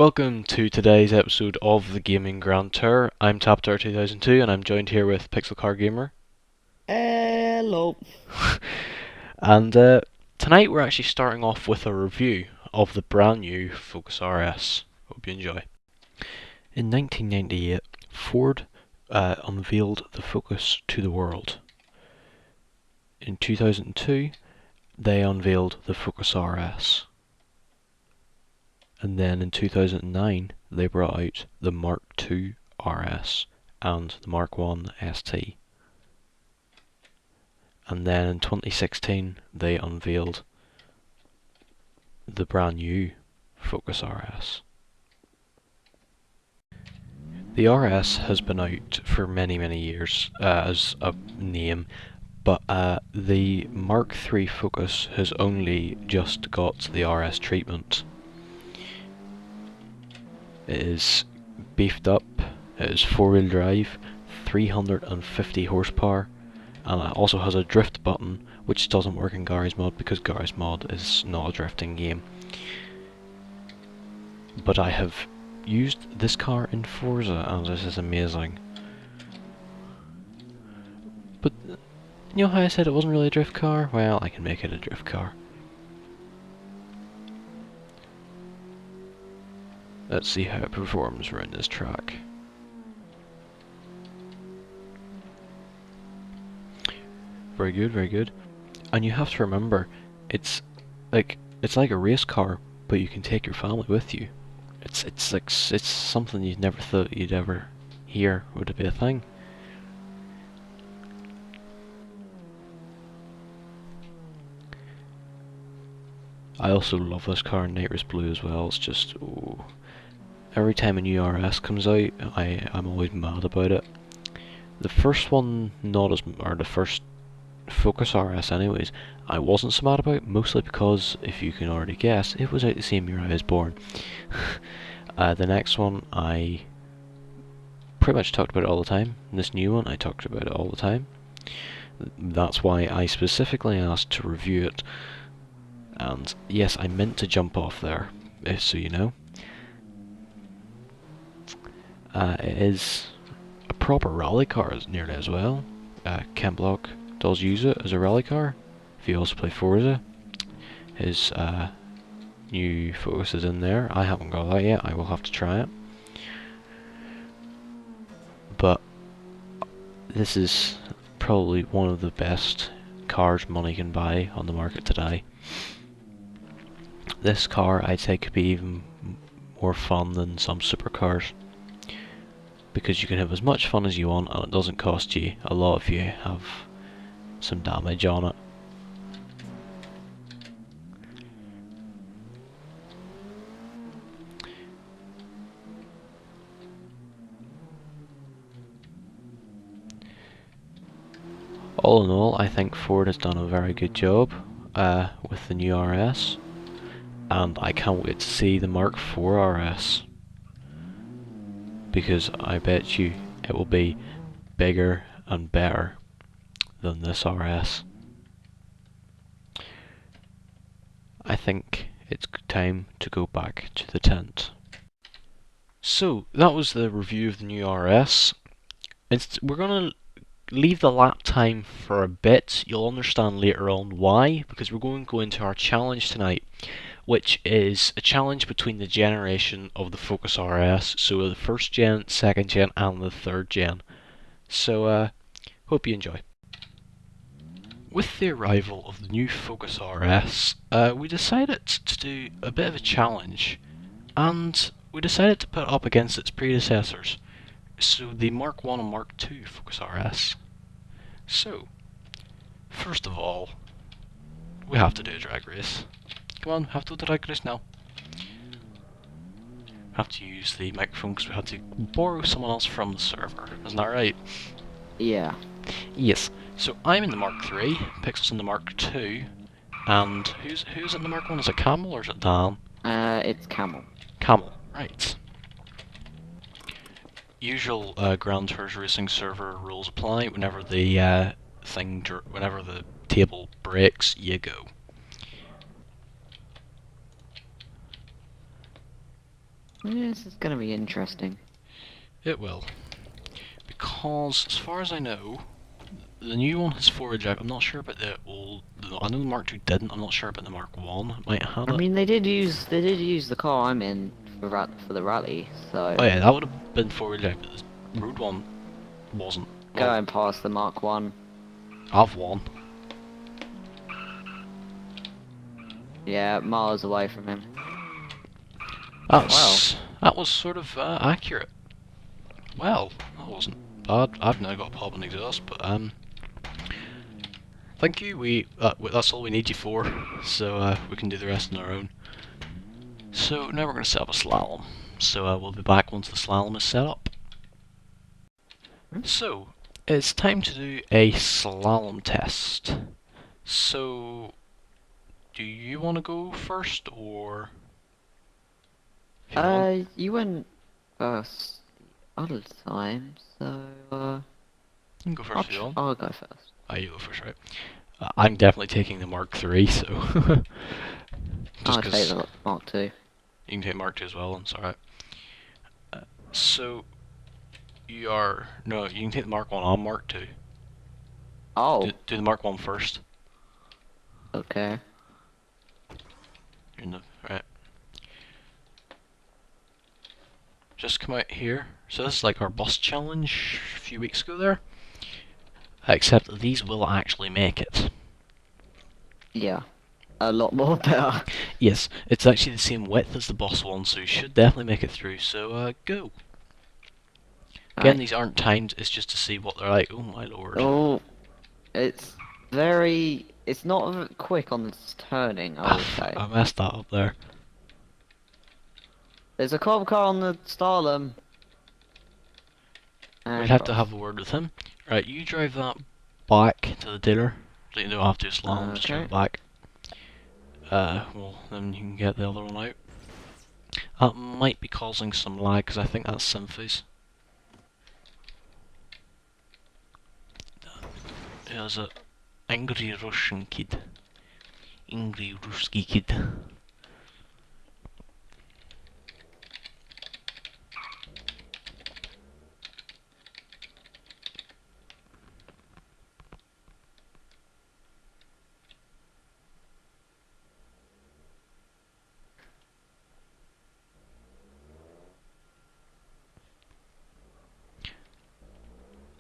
Welcome to today's episode of the Gaming Grand Tour. I'm TapTour2002 and I'm joined here with Pixel Car Gamer. Hello. And tonight we're actually starting off with a review of the brand new Focus RS. Hope you enjoy. In 1998, Ford unveiled the Focus to the world. In 2002, they unveiled the Focus RS. And then in 2009, they brought out the Mark II RS and the Mark I ST. And then in 2016, they unveiled the brand new Focus RS. The RS has been out for many years as a name, but the Mark III Focus has only just got the RS treatment. It is beefed up, it is 4-wheel drive, 350 horsepower, and it also has a drift button, which doesn't work in Garry's Mod because Garry's Mod is not a drifting game. But I have used this car in Forza and this is amazing. But you know how I said it wasn't really a drift car? Well, I can make it a drift car. Let's see how it performs around this track. Very good, very good. And you have to remember, it's like a race car, but you can take your family with you. It's something you'd never thought you'd ever hear would be a thing. I also love this car in Nitrous Blue as well. It's just every time a new RS comes out, I'm always mad about it. The first one, or the first Focus RS anyways, I wasn't so mad about, mostly because, if you can already guess, it was out the same year I was born. The next one, I pretty much talked about it all the time. This new one, I talked about it all the time. That's why I specifically asked to review it. And yes, I meant to jump off there, so you know. It is a proper rally car nearly as well. Ken Block does use it as a rally car. If you also play Forza, his new Focus is in there. I haven't got that yet, I will have to try it. But this is probably one of the best cars money can buy on the market today. This car, I'd say, could be even more fun than some supercars, because you can have as much fun as you want and it doesn't cost you a lot if you have some damage on it. All in all, I think Ford has done a very good job with the new RS, and I can't wait to see the Mark IV RS, because I bet you it will be bigger and better than this RS. I think it's time to go back to the tent. So that was the review of the new RS. We're gonna leave the lap time for a bit. You'll understand later on why, because we're going to go into our challenge tonight, which is a challenge between the generation of the Focus RS, so the first gen, second gen, and the third gen. So, hope you enjoy. With the arrival of the new Focus RS, we decided to do a bit of a challenge, and we decided to put it up against its predecessors, so the Mark I and Mark II Focus RS. So, first of all, we have to do a drag race. Come on, we have to do a drag race now. We have to use the microphone because we had to borrow someone else from the server. Isn't that right? Yeah. Yes. So I'm in the Mark III, Pixel's in the Mark II, and who's in the Mark I? Is it Camel or is it Dan? It's Camel. Camel, right. Usual Grand Tours Racing server rules apply. Whenever the whenever the table breaks, you go. This is gonna be interesting. It will. Because, as far as I know, the new one has 4 eject. I'm not sure about the old. I know the Mark II didn't. I'm not sure about the Mark 1. It might have I it. mean, they did use the car I'm in for the rally, so Oh yeah, that would have been 4 eject, but the road one wasn't. Well, going past the Mark One. I've won. Yeah, miles away from him. That was sort of accurate. Well, that wasn't bad. I've now got a pop and exhaust, but thank you. That's all we need you for, so we can do the rest on our own. So now we're going to set up a slalom. So we'll be back once the slalom is set up. So it's time to do a slalom test. So do you want to go first, or? If you want? You went first the other time, so You can go first if you want. I'll go first. You go first, right? I'm definitely taking the Mark III, so. I'll Just take 'cause the Mark II. you can take Mark II as well, it's alright. So, no, you can take the Mark 1 on Mark II. Oh, Do the Mark 1 first. okay. You're in the, right. Just come out here. So this is like our bus challenge a few weeks ago there. Except these will actually make it. Yeah, a lot more better. Yes, it's actually the same width as the bus one, so you should definitely make it through, so go. Again, Right. these aren't timed, it's just to see what they're like. Oh my lord. Oh, it's it's not quick on the turning, I would say. I messed that up there. There's a cop car on the Slalom. We'd have to have a word with him. Right, you drive that back to the dealer. So you don't have to slalom, just drive it back. Well, then you can get the other one out. That might be causing some lag, because I think that's Synthes. There's a angry Russian kid. Angry Ruski kid.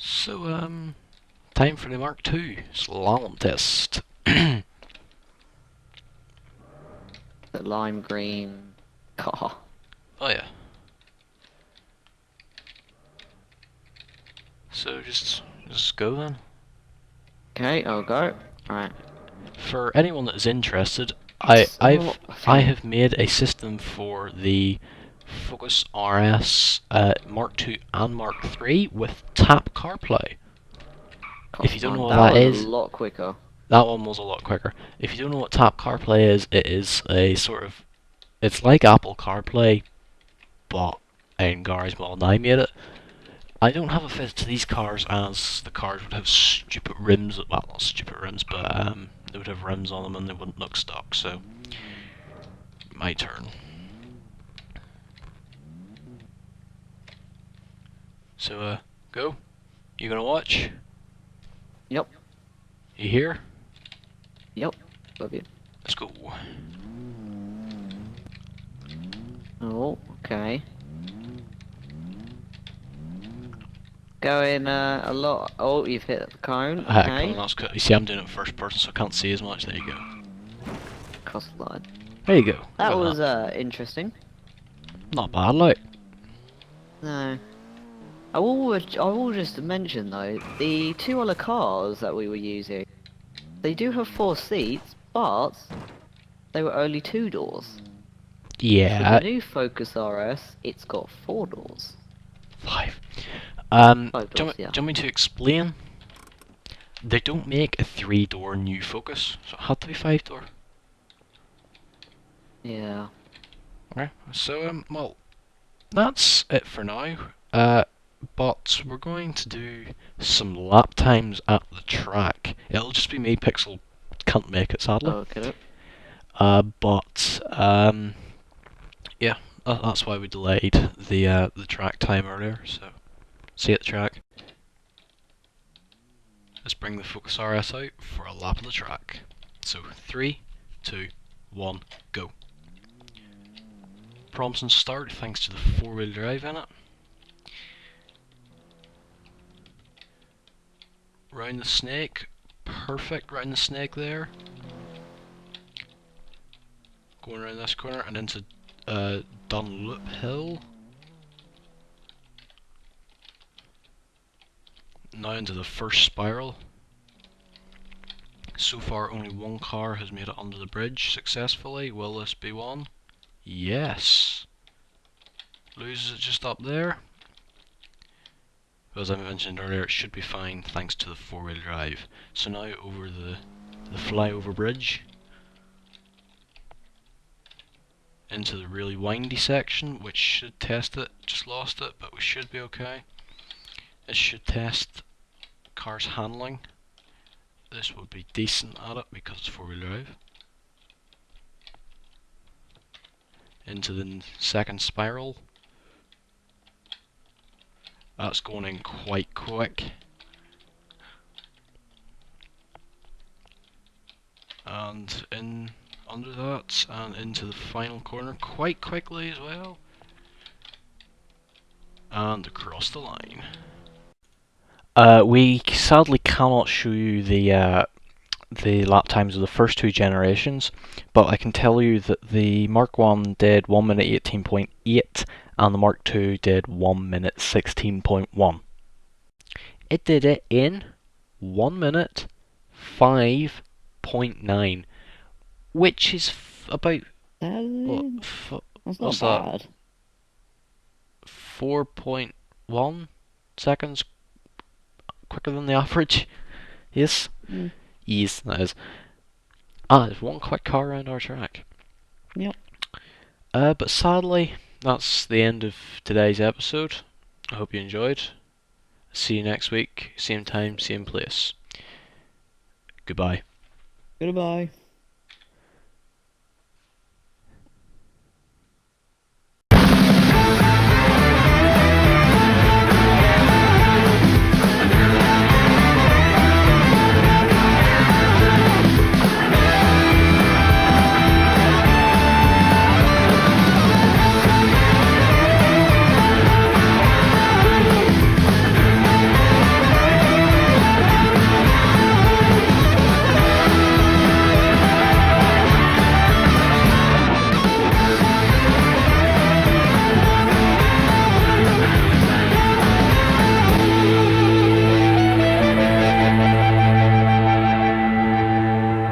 So, time for the Mark II slalom test. The lime green car. Oh yeah. So just go then. Okay, I'll go. Alright. For anyone that is interested, I have made a system for the Focus RS Mark II and Mark III with tap CarPlay. If you don't know what that is, a lot quicker. that one was a lot quicker. If you don't know what tap CarPlay is, it is a sort of, it's like Apple CarPlay, but in Garage Mod, and I made it. I don't have a fit to these cars, as the cars would have stupid rims. Well, not stupid rims, but they would have rims on them and they wouldn't look stock. So, my turn. So, go. You gonna watch? Yep. You here? Yep. Love you. Let's go. Oh, okay. Going a lot. Oh, you've hit the cone. Okay. You see, I'm doing it first person, so I can't see as much. There you go. Cross the line. There you go. That Look at was interesting. not bad, like. No. I will just mention though, the two other cars that we were using, they do have 4 seats, but they were only 2 doors. Yeah. For the new Focus RS, it's got 4 doors. 5. 5 doors, do you want me to explain? They don't make a 3-door new Focus, so it had to be 5-door. Yeah. Okay, so well, that's it for now. But we're going to do some lap times at the track. It'll just be me. Pixel can't make it, sadly. Okay. But yeah, That's why we delayed the track time earlier. So, see you at the track. Let's bring the Focus RS out for a lap of the track. So 3, 2, 1, go. Promising start thanks to the 4-wheel drive in it. Round the snake, perfect round the snake there. Going around this corner and into Dunlop Hill. Now into the first spiral. So far only one car has made it under the bridge successfully. Will this be one? Yes. Loses it just up there. But as I mentioned earlier, it should be fine thanks to the 4-wheel drive. So now over the flyover bridge. Into the really windy section, which should test it. Just lost it, but we should be okay. It should test car's handling. This would be decent at it because it's 4-wheel drive. Into the second spiral. That's going in quite quick. And in under that, and into the final corner quite quickly as well. And across the line. We sadly cannot show you the lap times of the first two generations, but I can tell you that the Mark 1 did 1 minute 18.8 and the Mark 2 did 1 minute 16.1. It did it in 1 minute 5.9, which is about That's what's not that? bad. 4.1 seconds quicker than the average. Yes? Mm. Yes, that is. There's one quick car around our track. Yep. But sadly, that's the end of today's episode. I hope you enjoyed. See you next week, same time, same place. Goodbye. Goodbye.